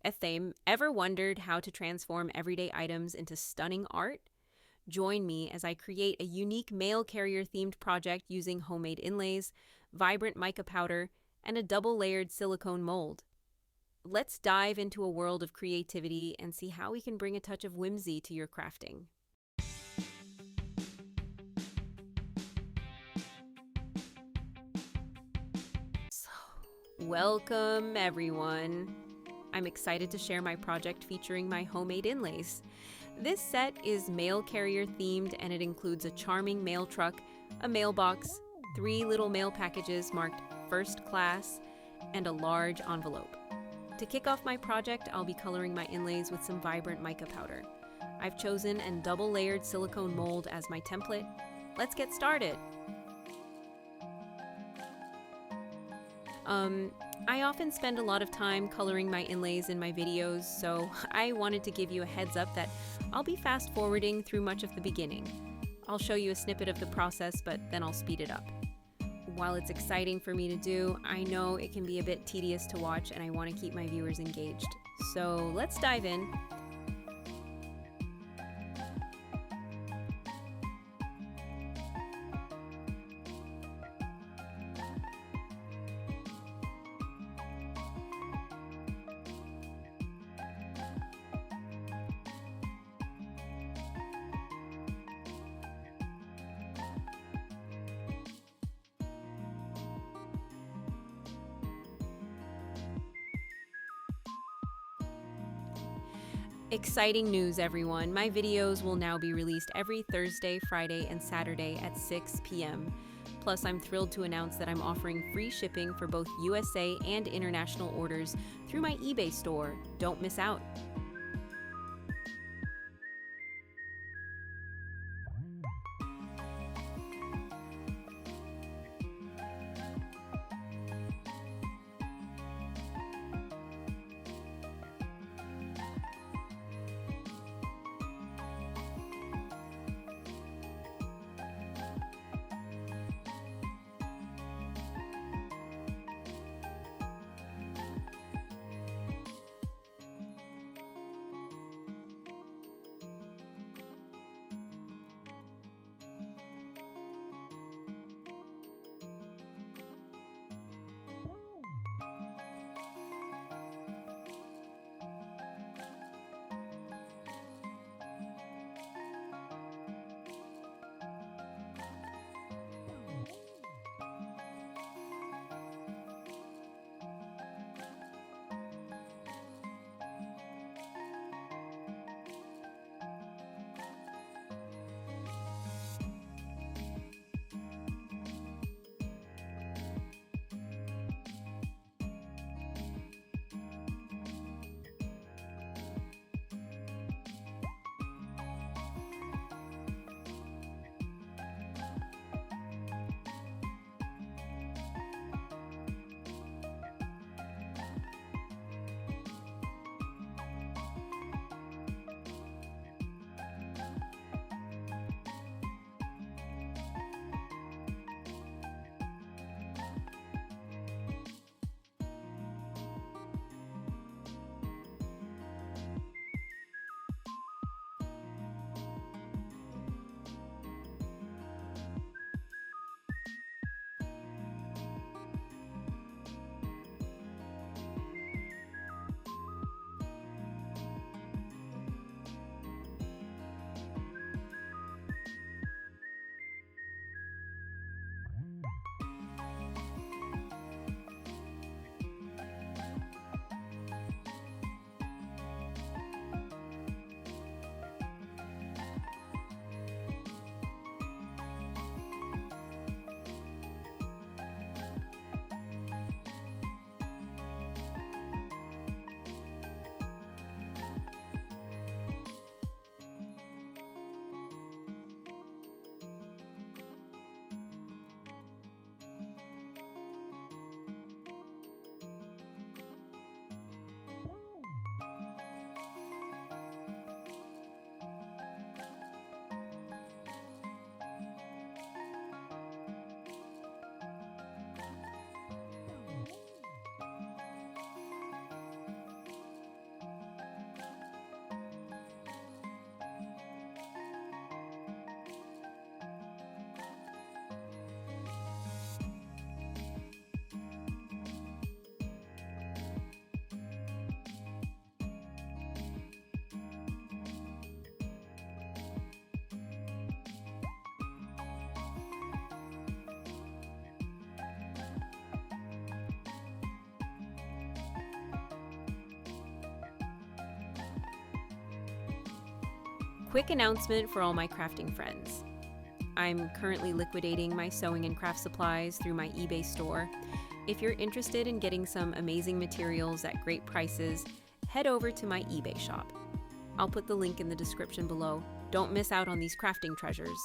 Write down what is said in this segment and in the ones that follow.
Ever wondered how to transform everyday items into stunning art? Join me as I create a unique mail carrier themed project using homemade inlays, vibrant mica powder, and a double layered silicone mold. Let's dive into a world of creativity and see how we can bring a touch of whimsy to your crafting. Welcome, everyone. I'm excited to share my project featuring my homemade inlays. This set is mail carrier themed and it includes a charming mail truck, a mailbox, 3 little mail packages marked first class, and a large envelope. To kick off my project, I'll be coloring my inlays with some vibrant mica powder. I've chosen a double layered silicone mold as my template. Let's get started. I often spend a lot of time coloring my inlays in my videos, so I wanted to give you a heads up that I'll be fast forwarding through much of the beginning. I'll show you a snippet of the process, but then I'll speed it up. While it's exciting for me to do, I know it can be a bit tedious to watch and I want to keep my viewers engaged. So let's dive in. Exciting news, everyone. My videos will now be released every Thursday, Friday, and Saturday at 6 p.m. Plus, I'm thrilled to announce that I'm offering free shipping for both USA and international orders through my eBay store. Don't miss out. Quick announcement for all my crafting friends. I'm currently liquidating my sewing and craft supplies through my eBay store. If you're interested in getting some amazing materials at great prices, head over to my eBay shop. I'll put the link in the description below. Don't miss out on these crafting treasures.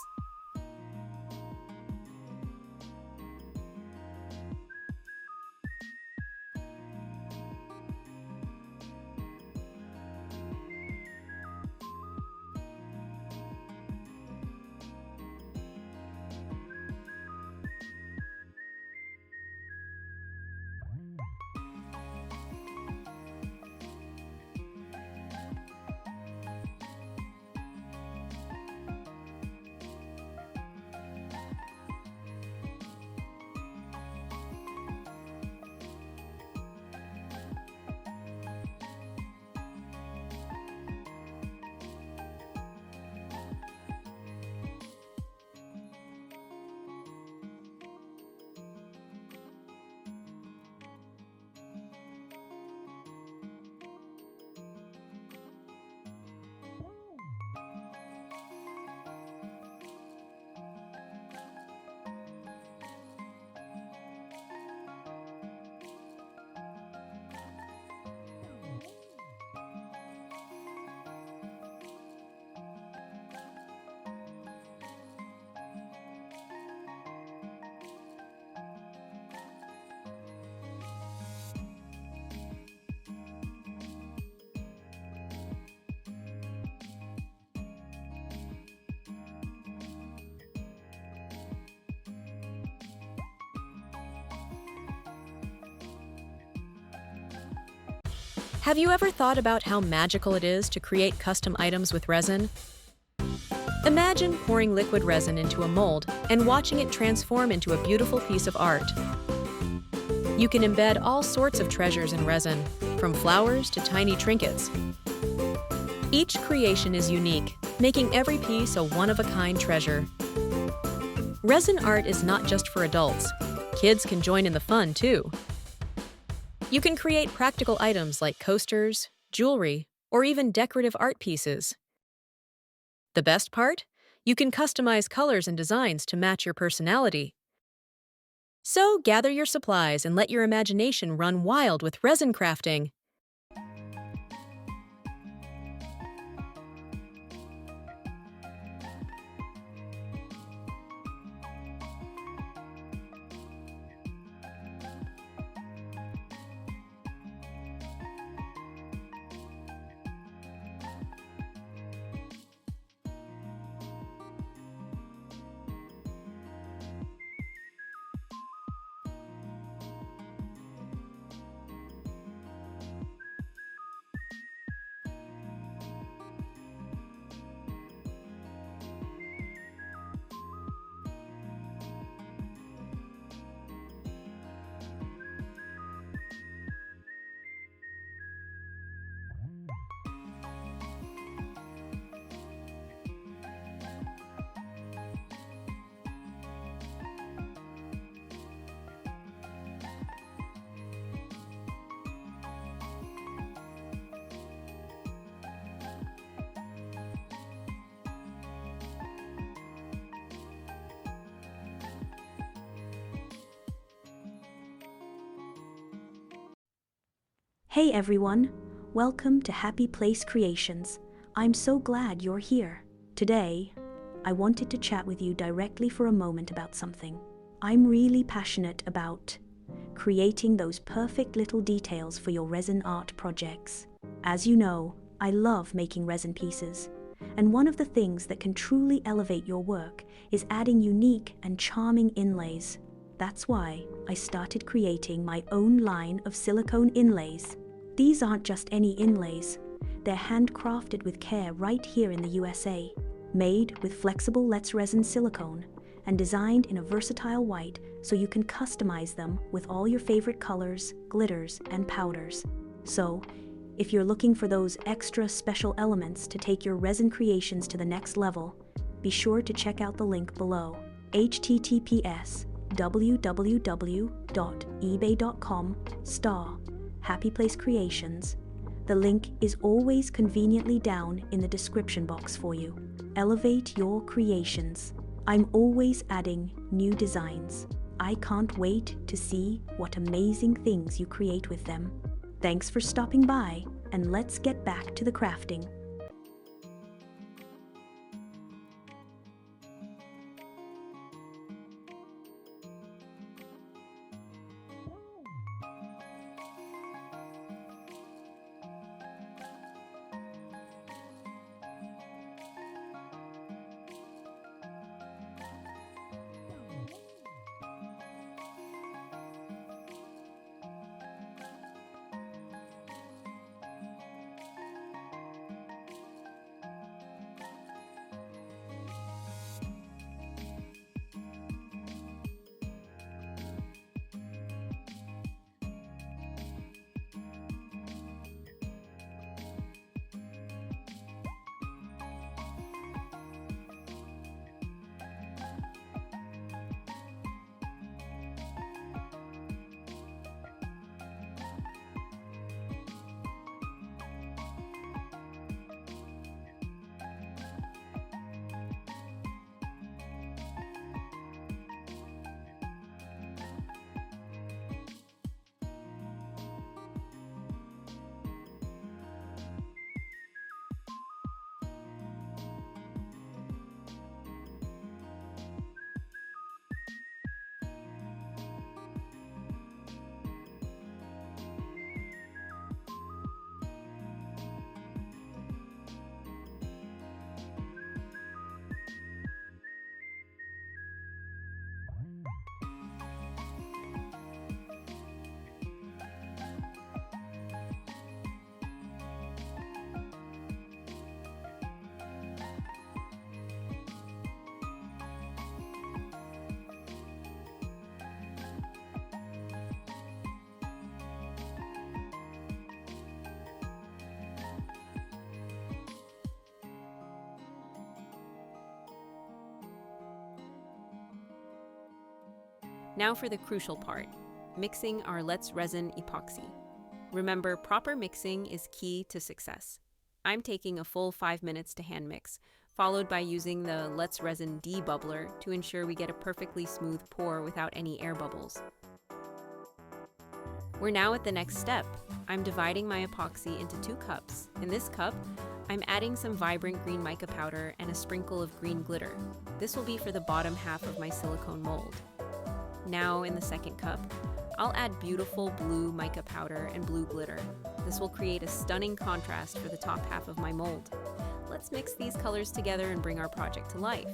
Have you ever thought about how magical it is to create custom items with resin? Imagine pouring liquid resin into a mold and watching it transform into a beautiful piece of art. You can embed all sorts of treasures in resin, from flowers to tiny trinkets. Each creation is unique, making every piece a one-of-a-kind treasure. Resin art is not just for adults. Kids can join in the fun, too. You can create practical items like coasters, jewelry, or even decorative art pieces. The best part? You can customize colors and designs to match your personality. So gather your supplies and let your imagination run wild with resin crafting. Hey everyone, welcome to Happy Place Creations. I'm so glad you're here. Today, I wanted to chat with you directly for a moment about something. I'm really passionate about creating those perfect little details for your resin art projects. As you know, I love making resin pieces, and one of the things that can truly elevate your work is adding unique and charming inlays. That's why I started creating my own line of silicone inlays. These aren't just any inlays, they're handcrafted with care right here in the USA, made with flexible Let's Resin silicone, and designed in a versatile white so you can customize them with all your favorite colors, glitters, and powders. So, if you're looking for those extra special elements to take your resin creations to the next level, be sure to check out the link below, https://www.ebay.com/Happy Place Creations. The link is always conveniently down in the description box for you. Elevate your creations. I'm always adding new designs. I can't wait to see what amazing things you create with them. Thanks for stopping by, and let's get back to the crafting. Now for the crucial part, mixing our Let's Resin epoxy. Remember, proper mixing is key to success. I'm taking a full 5 minutes to hand mix, followed by using the Let's Resin debubbler to ensure we get a perfectly smooth pour without any air bubbles. We're now at the next step. I'm dividing my epoxy into 2 cups. In this cup, I'm adding some vibrant green mica powder and a sprinkle of green glitter. This will be for the bottom half of my silicone mold. Now in the second cup, I'll add beautiful blue mica powder and blue glitter. This will create a stunning contrast for the top half of my mold. Let's mix these colors together and bring our project to life.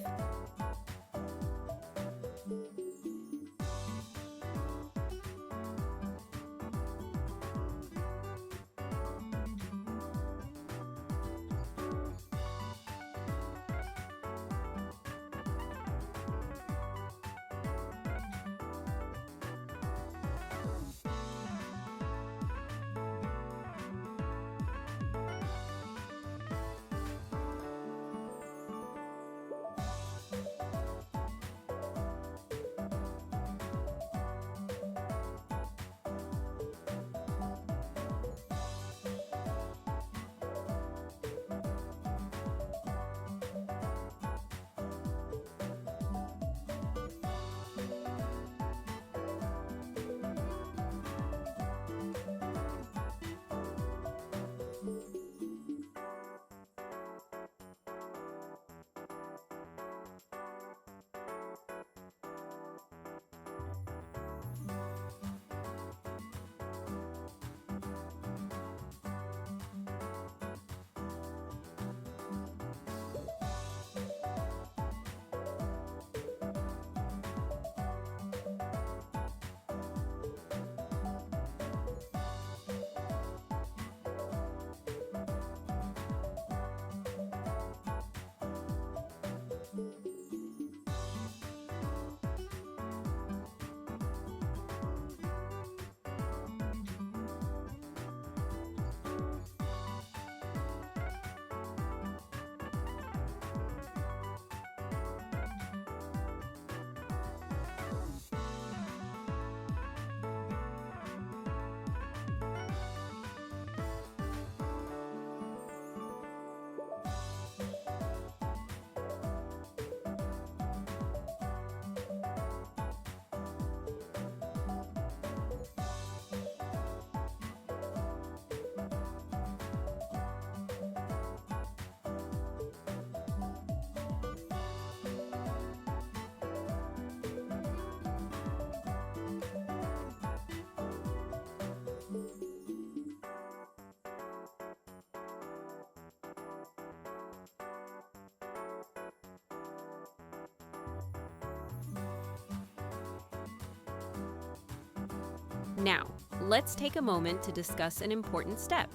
Now, let's take a moment to discuss an important step: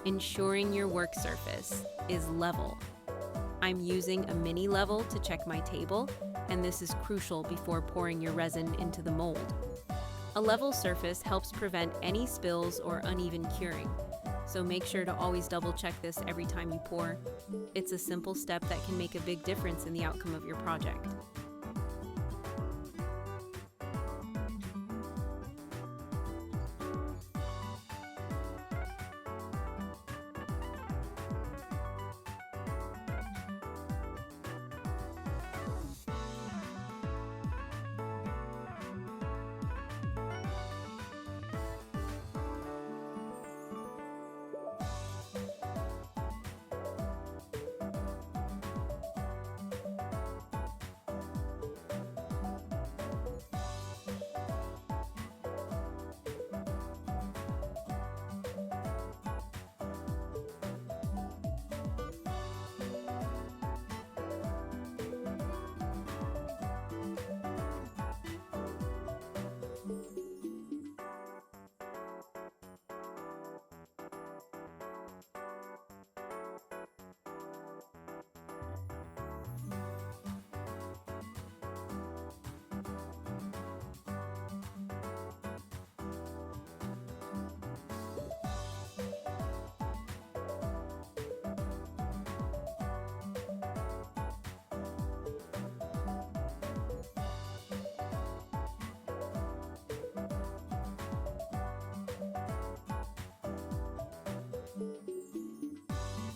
ensuring your work surface is level. I'm using a mini level to check my table, and this is crucial before pouring your resin into the mold. A level surface helps prevent any spills or uneven curing, so make sure to always double check this every time you pour. It's a simple step that can make a big difference in the outcome of your project.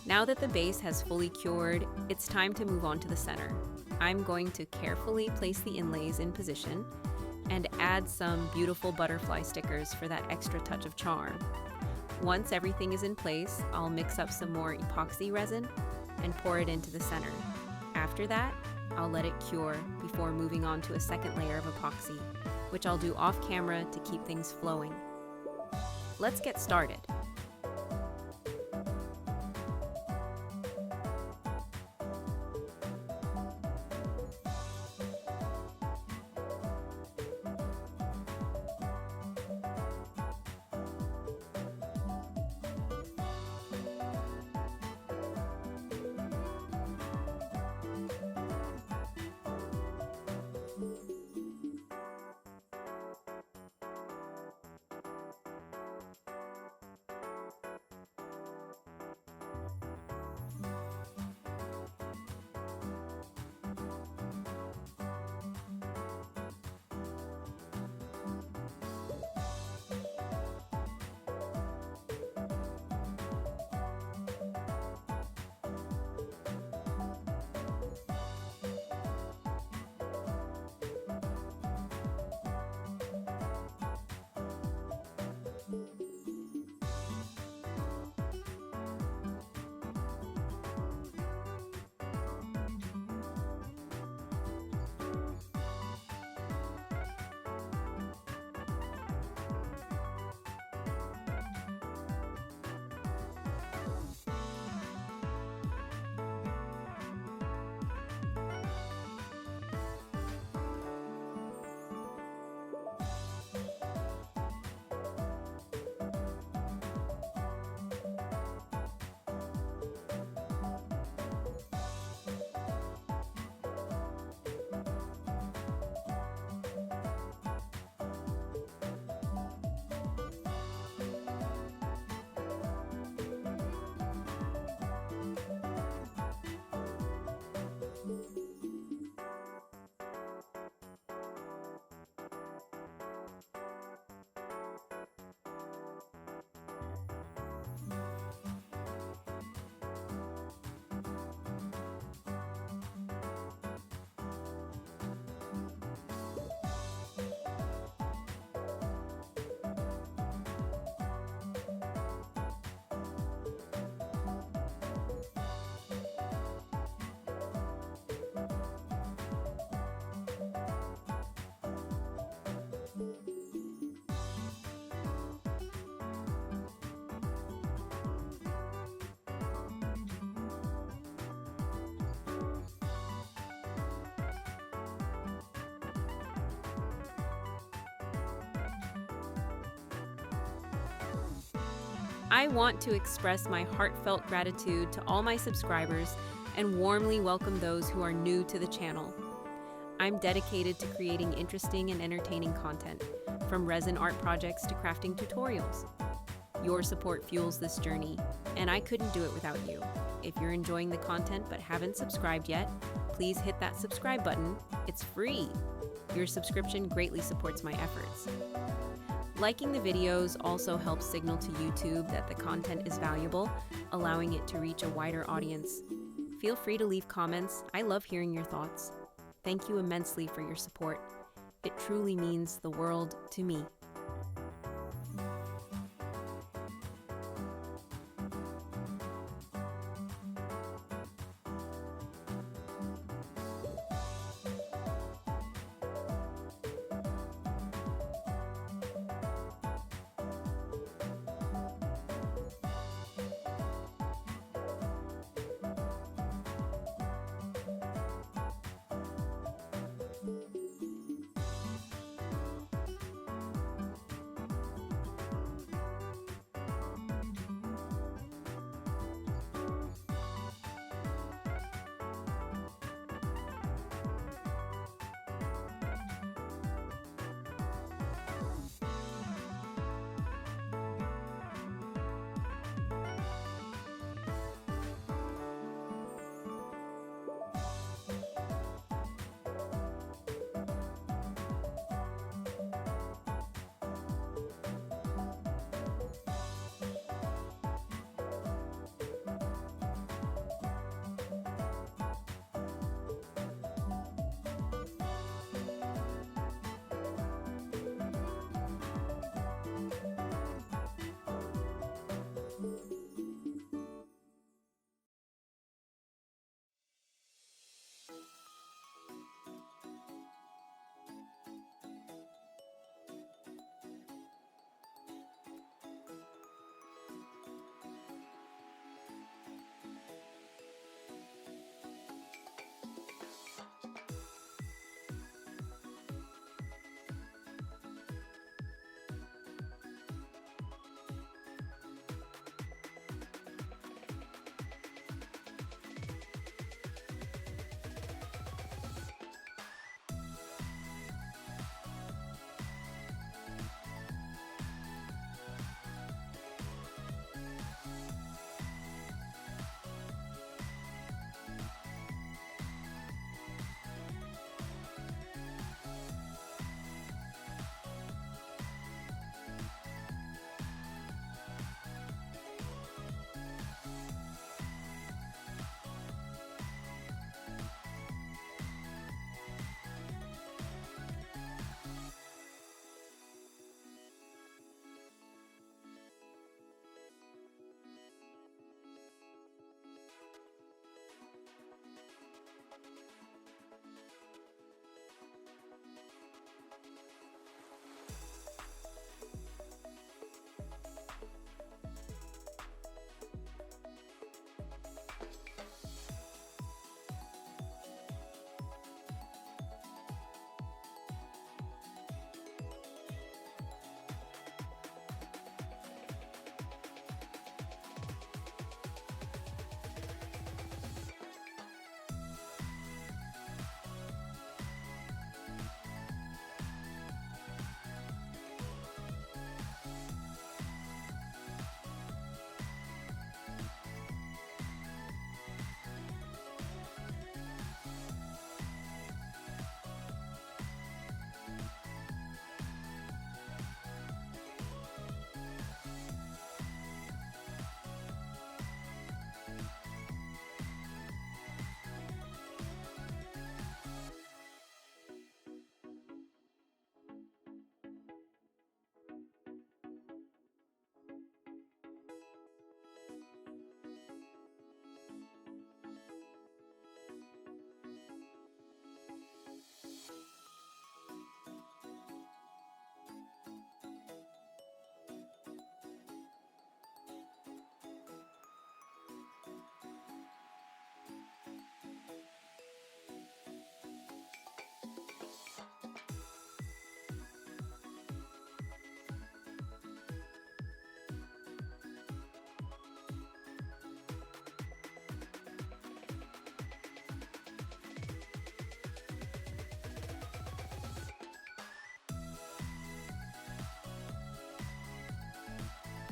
Now that the base has fully cured, it's time to move on to the center. I'm going to carefully place the inlays in position and add some beautiful butterfly stickers for that extra touch of charm. Once everything is in place, I'll mix up some more epoxy resin and pour it into the center. After that, I'll let it cure before moving on to a second layer of epoxy, which I'll do off camera to keep things flowing. Let's get started. I want to express my heartfelt gratitude to all my subscribers and warmly welcome those who are new to the channel. I'm dedicated to creating interesting and entertaining content, from resin art projects to crafting tutorials. Your support fuels this journey, and I couldn't do it without you. If you're enjoying the content but haven't subscribed yet, please hit that subscribe button. It's free. Your subscription greatly supports my efforts. Liking the videos also helps signal to YouTube that the content is valuable, allowing it to reach a wider audience. Feel free to leave comments. I love hearing your thoughts. Thank you immensely for your support. It truly means the world to me.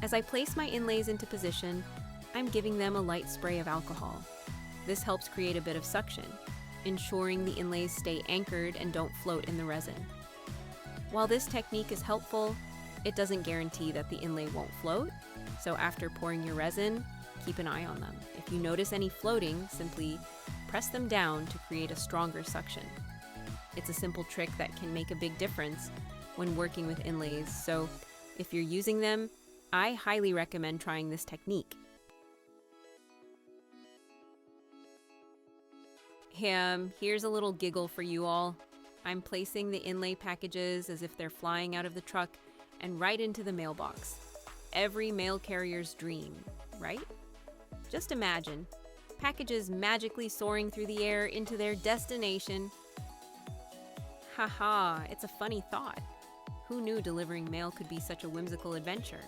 As I place my inlays into position, I'm giving them a light spray of alcohol. This helps create a bit of suction, ensuring the inlays stay anchored and don't float in the resin. While this technique is helpful, it doesn't guarantee that the inlay won't float, so after pouring your resin, keep an eye on them. If you notice any floating, simply press them down to create a stronger suction. It's a simple trick that can make a big difference when working with inlays, so if you're using them, I highly recommend trying this technique. Here's a little giggle for you all. I'm placing the inlay packages as if they're flying out of the truck and right into the mailbox. Every mail carrier's dream, right? Just imagine packages magically soaring through the air into their destination. Haha, it's a funny thought. Who knew delivering mail could be such a whimsical adventure?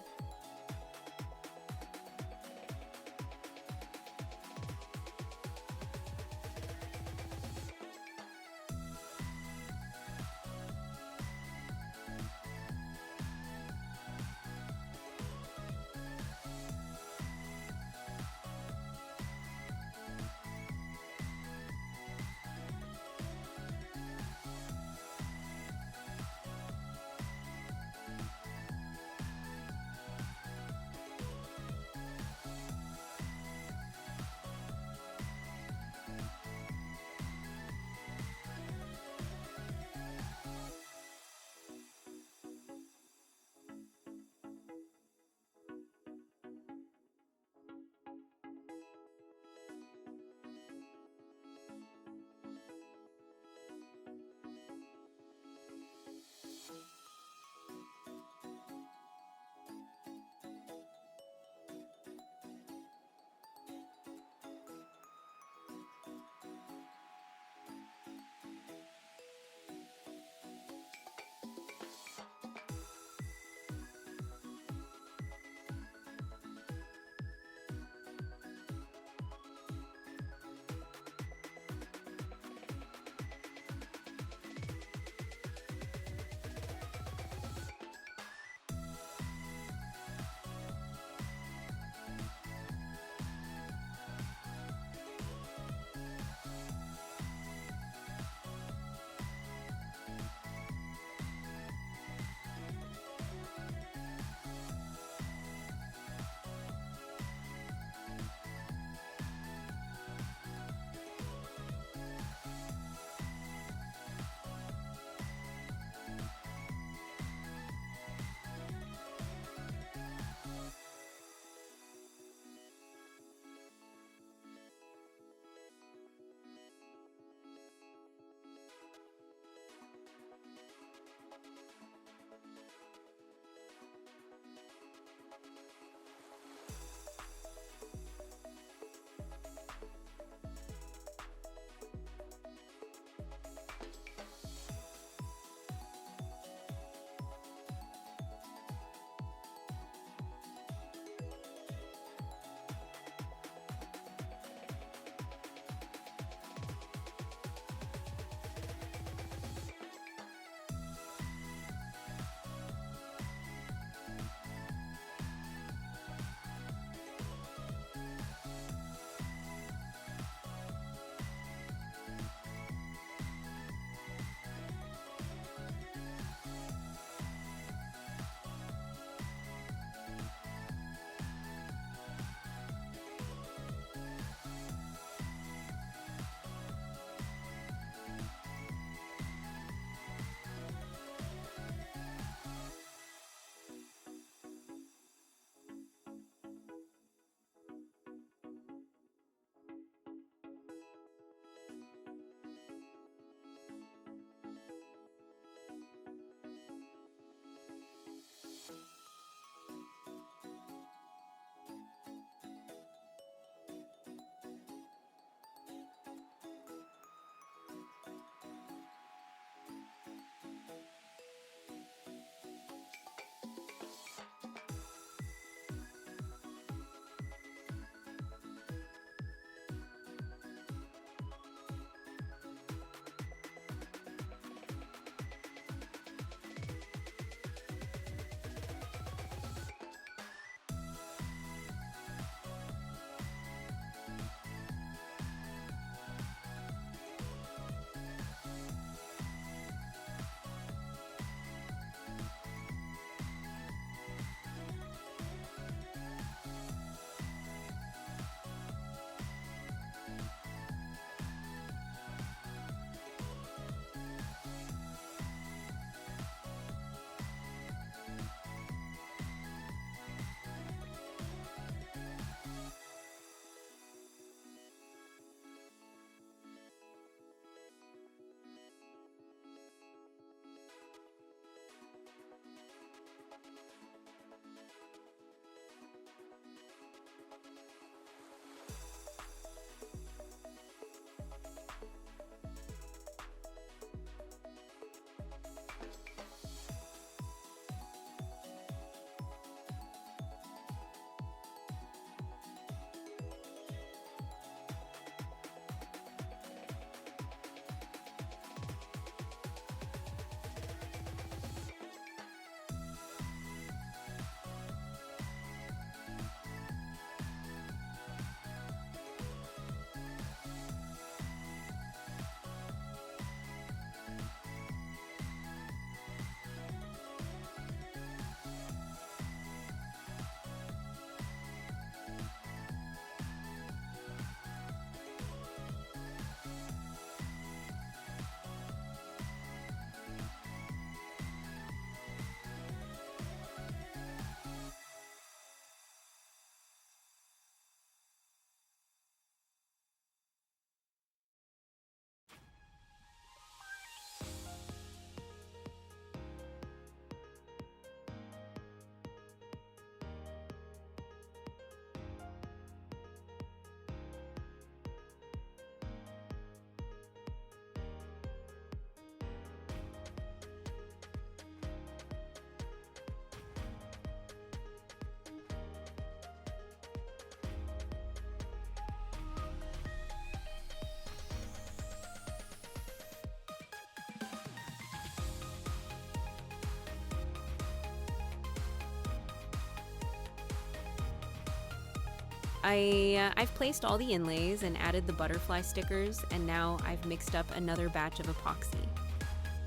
I've placed all the inlays and added the butterfly stickers, and now I've mixed up another batch of epoxy.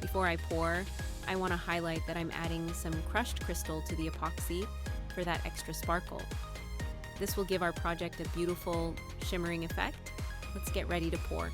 Before I pour, I want to highlight that I'm adding some crushed crystal to the epoxy for that extra sparkle. This will give our project a beautiful, shimmering effect. Let's get ready to pour.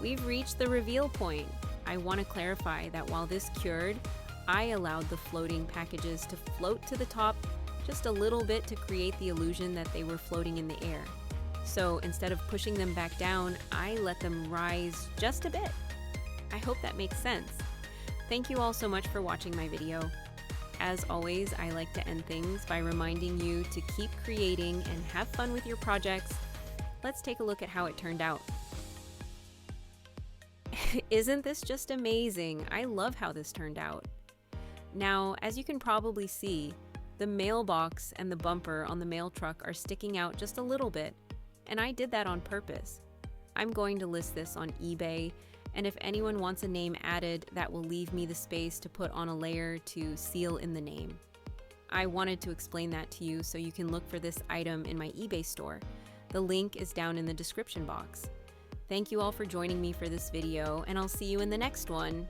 We've reached the reveal point. I want to clarify that while this cured, I allowed the floating packages to float to the top just a little bit to create the illusion that they were floating in the air. So instead of pushing them back down, I let them rise just a bit. I hope that makes sense. Thank you all so much for watching my video. as always, I like to end things by reminding you to keep creating and have fun with your projects. Let's take a look at how it turned out. Isn't this just amazing? I love how this turned out. Now, as you can probably see, the mailbox and the bumper on the mail truck are sticking out just a little bit, and I did that on purpose. I'm going to list this on eBay, and if anyone wants a name added, that will leave me the space to put on a layer to seal in the name. I wanted to explain that to you so you can look for this item in my eBay store. The link is down in the description box. Thank you all for joining me for this video, and I'll see you in the next one.